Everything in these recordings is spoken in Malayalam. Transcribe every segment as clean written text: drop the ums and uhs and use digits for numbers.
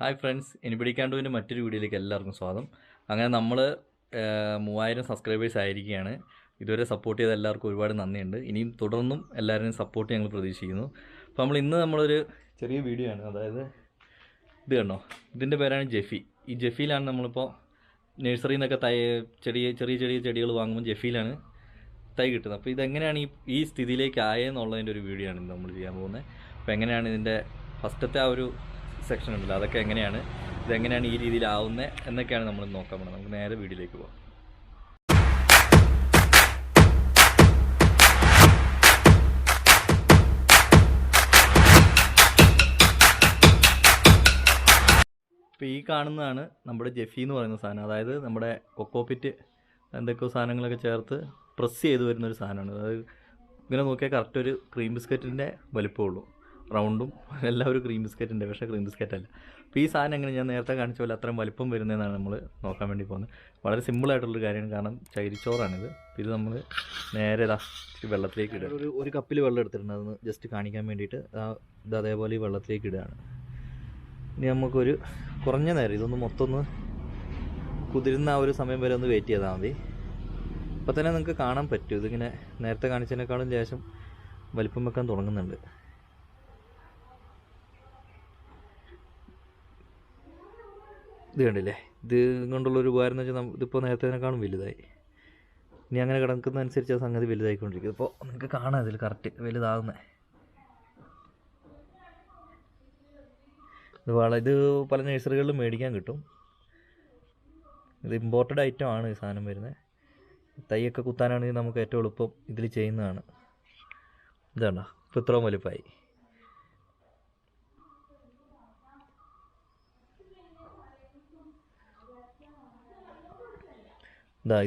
ഹായ് ഫ്രണ്ട്സ്, എനിപിടിക്കാണ്ടുവിൻ്റെ മറ്റൊരു വീഡിയോയിലേക്ക് എല്ലാവർക്കും സ്വാഗതം. അങ്ങനെ നമ്മൾ 3000 സബ്സ്ക്രൈബേഴ്സ് ആയിരിക്കുകയാണ്. ഇതുവരെ സപ്പോർട്ട് ചെയ്ത എല്ലാവർക്കും ഒരുപാട് നന്ദിയുണ്ട്. ഇനിയും തുടർന്നും എല്ലാവരുടെയും സപ്പോർട്ട് ഞങ്ങൾ പ്രതീക്ഷിക്കുന്നു. അപ്പോൾ നമ്മളൊരു ചെറിയ വീഡിയോ ആണ്, അതായത് ഇത് കണ്ടോ, ഇതിൻ്റെ പേരാണ് ജെഫി. ഈ ജെഫിയിലാണ് നമ്മളിപ്പോൾ നഴ്സറിയിൽ നിന്നൊക്കെ ചെറിയ ചെടികൾ വാങ്ങുമ്പോൾ ജെഫിയിലാണ് തൈ കിട്ടുന്നത്. അപ്പോൾ ഇതെങ്ങനെയാണ് ഈ സ്ഥിതിയിലേക്ക് ആയെന്നുള്ളതിൻ്റെ ഒരു വീഡിയോ ആണ് നമ്മൾ ചെയ്യാൻ പോകുന്നത്. അപ്പോൾ എങ്ങനെയാണ് ഇതിൻ്റെ ഫസ്റ്റത്തെ ആ ഒരു സെക്ഷൻ ഉണ്ടല്ലോ, അതൊക്കെ ഇതെങ്ങനെയാണ് ഈ രീതിയിലാവുന്നത് എന്നൊക്കെയാണ് നമ്മൾ നോക്കാൻ പോകുന്നത്. നമുക്ക് നേരെ വീഡിയോയിലേക്ക് പോകാം. ഇപ്പോൾ ഈ കാണുന്നതാണ് നമ്മുടെ ജെഫി എന്ന് പറയുന്ന സാധനം. അതായത് നമ്മുടെ കൊക്കോപിറ്റ് എന്തൊക്കെയോ സാധനങ്ങളൊക്കെ ചേർത്ത് പ്രസ് ചെയ്ത് വരുന്നൊരു സാധനമാണ്. അതായത് ഇങ്ങനെ നോക്കിയാൽ കറക്റ്റ് ഒരു ക്രീം ബിസ്ക്കറ്റിൻ്റെ വലിപ്പമുള്ളൂ, റൗണ്ടും എല്ലാം ഒരു ക്രീം ബിസ്ക്കറ്റിൻ്റെ, പക്ഷേ ക്രീം ബിസ്ക്കറ്റല്ല. അപ്പോൾ ഈ സാധനം എങ്ങനെ ഞാൻ നേരത്തെ കാണിച്ച പോലെ അത്രയും വലിപ്പം വരുന്നതെന്നാണ് നമ്മൾ നോക്കാൻ വേണ്ടി പോകുന്നത്. വളരെ സിമ്പിളായിട്ടുള്ളൊരു കാര്യമാണ്, കാരണം ചകിരിച്ചോറാണിത്. ഇത് നമ്മൾ നേരെ ഇച്ചിരി വെള്ളത്തിലേക്ക് ഇടുക. ഒരു കപ്പിൽ വെള്ളം എടുത്തിട്ടുണ്ട്, അതൊന്ന് ജസ്റ്റ് കാണിക്കാൻ വേണ്ടിയിട്ട് ഇത് അതേപോലെ ഈ വെള്ളത്തിലേക്ക് ഇടുകയാണ്. ഇനി നമുക്കൊരു കുറഞ്ഞ നേരം ഇതൊന്ന് മൊത്തം കുതിരുന്ന ആ ഒരു സമയം വരെ ഒന്ന് വെയിറ്റ് ചെയ്താൽ മതി. അപ്പോൾ തന്നെ നിങ്ങൾക്ക് കാണാൻ പറ്റും, ഇതിങ്ങനെ നേരത്തെ കാണിച്ചതിനേക്കാളും ശേഷം വലിപ്പം വെക്കാൻ തുടങ്ങുന്നുണ്ട്. ഇത് കണ്ടില്ലേ, ഇത് കൊണ്ടുള്ളൊരു ഉപകാരം എന്ന് വെച്ചാൽ ഇതിപ്പോൾ നേരത്തേക്കാളും വലുതായി. ഇനി അങ്ങനെ കിടക്കുന്നതനുസരിച്ച് ആ സംഗതി വലുതായിക്കൊണ്ടിരിക്കും. ഇപ്പോൾ നിങ്ങൾക്ക് കാണാം ഇതിൽ കറക്റ്റ് വലുതാകുന്നത്. ഇത് പല നഴ്സറികളിലും മേടിക്കാൻ കിട്ടും. ഇത് ഇമ്പോർട്ടഡ് ഐറ്റം ആണ് ഈ സാധനം വരുന്നത്. തൈയൊക്കെ കുത്താനാണെങ്കിൽ നമുക്ക് ഏറ്റവും എളുപ്പം ഇതിൽ ചെയ്യുന്നതാണ്. ഇതാണോ, ഇപ്പോൾ ഇത്രയും വലുപ്പമായി.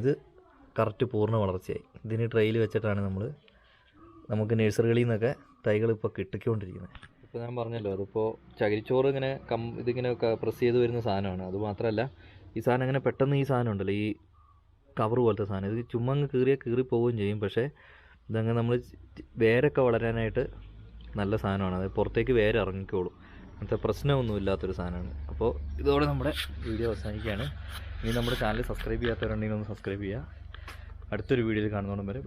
ഇത് കറക്റ്റ് പൂർണ്ണ വളർച്ചയായി. ഇതിന് ട്രെയിൽ വെച്ചിട്ടാണ് നമുക്ക് നഴ്സറികളിൽ നിന്നൊക്കെ തൈകൾ ഇപ്പോൾ കിട്ടിക്കൊണ്ടിരിക്കുന്നത്. ഇപ്പോൾ ഞാൻ പറഞ്ഞല്ലോ, അതിപ്പോൾ ചകിരിച്ചോറ് ഇതിങ്ങനെ പ്രസ് ചെയ്ത് വരുന്ന സാധനമാണ്. അതുമാത്രമല്ല, ഈ സാധനം അങ്ങനെ പെട്ടെന്ന് ഈ സാധനം ഉണ്ടല്ലോ, ഈ കവർ പോലത്തെ സാധനം, ഇത് ചുമ്മാ അങ്ങ് കീറി പോവുകയും ചെയ്യും. പക്ഷേ ഇതങ്ങനെ നമ്മൾ വേരൊക്കെ വളരാനായിട്ട് നല്ല സാധനമാണ്. അത് പുറത്തേക്ക് വേര് ഇറങ്ങിക്കോളും. അങ്ങനത്തെ പ്രശ്നമൊന്നും ഇല്ലാത്തൊരു സാധനമാണ്. അപ്പോൾ ഇതോടെ നമ്മുടെ വീഡിയോ അവസാനിക്കുകയാണ്. ഇനി നമ്മുടെ ചാനൽ സബ്സ്ക്രൈബ് ചെയ്യാത്തവരുണ്ടെങ്കിൽ ഒന്ന് സബ്സ്ക്രൈബ് ചെയ്യുക. അടുത്തൊരു വീഡിയോയിൽ കാണുന്നതോടും വരെ.